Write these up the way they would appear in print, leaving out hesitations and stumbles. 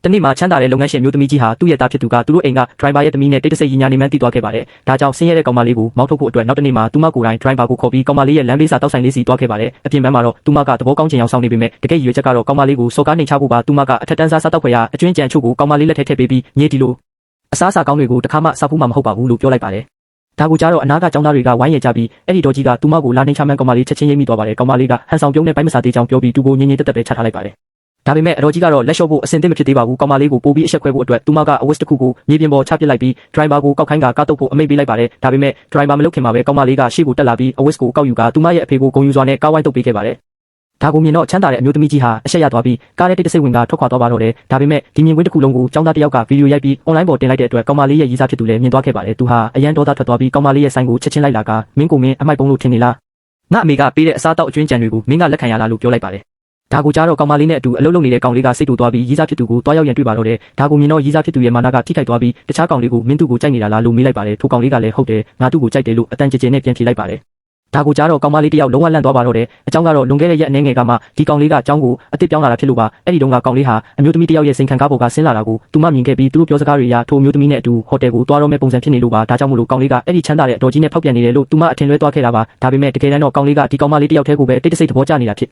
တနေ့မှာချမ်းသာတဲ့လုပ်ငန်းရှင်မျိုးသမီးကြီးဟာသူ့ရဲ့သားဖြစ်သူကသူတို့အိမ်က driver ရဲ့သမီးနဲ့တိတ်တဆိတ်ရညာနေမှန်းသိသွားခဲ့ပါတယ်။ဒါကြောင့်ဆင်းရဲတဲ့ကောင်မလေးကိုမောင်းထုတ်ဖို့အတွက်နောက်တနေ့မှာသူမကိုယ်တိုင် driver ကိုခေါ်ပြီးကောင်မလေးရဲ့လမ်းဘေးစာတောက်ဆိုင်လေးစီသွားခဲ့ပါတယ်။အပြင်ဘက်မှာတော့သူမကသဘောကောင်းချင်အောင်ဆောင်နေပေမဲ့တကယ်ရည်ရွယ်ချက်ကတော့ကောင်မလေးကိုစော်ကားနှိမ်ချဖို့ပါသူမကအထက်တန်းစားစားတောက်ခွေရအကျွင်းကြံချို့ကိုကောင်မလေးလက်ထဲထည့်ပေးပြီးညေးဒီလိုအစားအစာကောင်းတွေကိုတစ်ခါမှစားဖို့မှမဟုတ်ပါဘူးလို့ပြောလိုက်ပါတယ်။ဒါကိုကြားတော့အနာကကျောင်းသားတွေကဝိုင်းရကြပြီးအဲ့ဒီတော့ကြီးကသူမကိုလာနှိမ်ချမှန်းကောင်မလေးချက်ချင်းရိပ်မိသွားပါတယ်။ကောင်မလေးကဟန်ဆောင်ပြုံးနဲ့ပိုင်းမစားသေးကြောင်းပြောပြီးသူကိုငြင်းငြင်းတက်တက်ပဲချထားလိုက်ပါတယ်။ဒါပေမဲ့အတော်ကြီးကတော့လက်လျှော့ဖို့အဆင်သင့်မဖြစ်သေးပါဘူး။ကောင်မလေးကိုပို့ပြီးအဆက်ခွဲဖို့အတွက်သူမကအဝတ်တစ်ခုကိုမြေပြင်ပေါ်ချပစ်လိုက်ပြီး driver ကိုကောက်ခိုင်းကကားတုပ်ဖို့အမိန့်ပေးလိုက်ပါတယ်။ဒါပေမဲ့ driver မလုပ်ခင်မှာပဲကောင်မလေးကရှေ့ကိုတက်လာပြီးအဝတ်ကိုကောက်ယူကသူမရဲ့အဖေကိုဂုံယူစွာနဲ့ကားဝိုင်းတုပ်ပေးခဲ့ပါတယ်။ဒါကိုမြင်တော့ချမ်းသာတဲ့အမျိုးသမီးကြီးဟာအဆက်ရသွားပြီးကားထဲတိတ်တဆိတ်ဝင်ကထွက်ခွာသွားပါတော့တယ်။ဒါပေမဲ့ဒီမြင်ကွင်းတစ်ခုလုံးကိုကျောင်းသားတစ်ယောက်ကဗီဒီယိုရိုက်ပြီး online ပေါ်တင်လိုက်တဲ့အတွက်ကောင်မလေးရဲ့ရည်စားဖြစ်သူလည်းမြင်သွားခဲ့ပါတယ်။သူဟာအရန်ဒေါသထွက်သွားပြီးကောင်မလေးရဲ့ဆိုင်ကိုချက်ချင်းလိုက်လာကမင်းကိုမင်းအမိုက်ပုံလို့ထင်နေလား။ငါအမေကပေးတဲ့အစားတောက်အကျွင်းကြံတွေကိုမင်းကလက်ခံရလားလို့ပြောလိုက်ပါတယ်။ဒါကိုကြားတော့ကောင်မလေးနဲ့အတူအလုပ်လုပ်နေတဲ့ကောင်လေးကစိတ်တူသွားပြီးရည်စားဖြစ်သူကိုတွားရောက်ရန်တွေ့ပါတော့တယ်။ဒါကိုမြင်တော့ရည်စားဖြစ်သူရဲ့မာနကထိခိုက်သွားပြီးတခြားကောင်လေးကိုမင်းသူ့ကိုကြိုက်နေတာလားလို့မေးလိုက်ပါတယ်။ထိုကောင်လေးကလည်းဟုတ်တယ်ငါသူ့ကိုကြိုက်တယ်လို့အတန်ကြဲကြဲနဲ့ပြန်ဖြေလိုက်ပါတယ်။ဒါကိုကြားတော့ကောင်မလေးတယောက်လုံးဝလန့်သွားပါတော့တယ်။အကြောင်းကတော့လွန်ခဲ့တဲ့ရက်အနည်းငယ်ကမှဒီကောင်လေးကအကြောင်းကိုအစ်စ်ပြောင်းလာတာဖြစ်လို့ပါ။အဲ့ဒီတုန်းကကောင်လေးဟာအမျိုးသမီးတယောက်ရဲ့စိန်ခံကားပေါ်ကဆင်းလာတာကိုသူမမြင်ခဲ့ပြီးသူတို့ပြောစကားတွေအရထိုအမျိုးသမီးနဲ့အတူဟိုတယ်ကိုတွားတော့မဲ့ပုံစံဖြစ်နေလို့ပါ။ဒါကြောင့်မို့လို့ကောင်လေးကအဲ့ဒီချမ်းသာတဲ့အတော်ကြီးနဲ့ဖောက်ပြန်နေတယ်လို့သူမအထင်လွဲသွားခဲ့တာပါ။ဒါပေမဲ့တကယ်တမ်းတော့ကောင်လေးကဒီကောင်မလေးတယောက်တည်းကိုပဲတိတ်တဆိတ်သဘောကျနေတာဖြစ်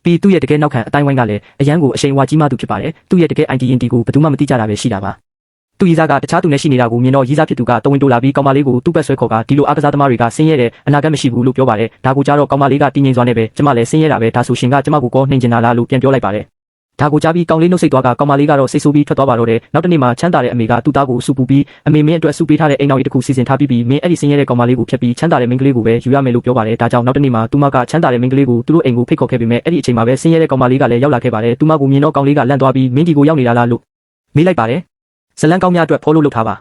ပြီးသူ့ရဲ့တကယ်နောက်ခံအတိုင်းဝိုင်းကလည်းအရန်ကိုအရှိန်အဝါကြီးမှသူဖြစ်ပါတယ်။သူ့ရဲ့တကယ် identity ကိုဘယ်သူမှမသိကြတာပဲရှိတာပါ။သူ့ရည်စားကတခြားသူနဲ့ရှိနေတာကိုမြင်တော့ရည်စားဖြစ်သူကတဝင်းတိုးလာပြီးကောင်မလေးကိုသူ့ဘက်ဆွဲခေါ်ကဒီလိုအားကစားသမားတွေကဆင်းရဲတယ်အနာဂတ်မရှိဘူးလို့ပြောပါတယ်။ဒါကိုကြားတော့ကောင်မလေးကတင်းငိမ့်စွာနဲ့ပဲကျမလည်းဆင်းရဲတာပဲဒါဆိုရှင်ကကျမကိုကောနှိမ်ကျင်တာလားလို့ပြန်ပြောလိုက်ပါတယ်။ဒါကိုကြားပြီးကောင်လေးနှုတ်ဆက်သွားကကောင်မလေးကတော့စိတ်ဆိုးပြီးထွက်သွားပါတော့တယ်။နောက်တနေ့မှာချမ်းသာတဲ့အမေကသူ့သားကိုစုပူပြီးအမေမင်းအတွက်စုပေးထားတဲ့အိမ်တော်ကြီးတစ်ခုစီစဉ်ထားပြီးမင်းအဲ့ဒီဆင်းရဲတဲ့ကောင်မလေးကိုဖျက်ပြီးချမ်းသာတဲ့မိန်းကလေးကိုပဲယူရမယ်လို့ပြောပါတယ်။ဒါကြောင့်နောက်တနေ့မှာသူမကချမ်းသာတဲ့မိန်းကလေးကိုသူတို့အိမ်ကိုဖိတ်ခေါ်ခဲ့ပေမဲ့အဲ့ဒီအချိန်မှာပဲဆင်းရဲတဲ့ကောင်မလေးကလည်းရောက်လာခဲ့ပါတယ်။သူမကိုမြင်တော့ကောင်လေးကလန့်သွားပြီးမင်းဒီကိုရောက်နေတာလားလို့မေးလိုက်ပါတယ်။ဇလန်းကောင်းများအတွက်ဖော်လို့လုပ်ထားပါ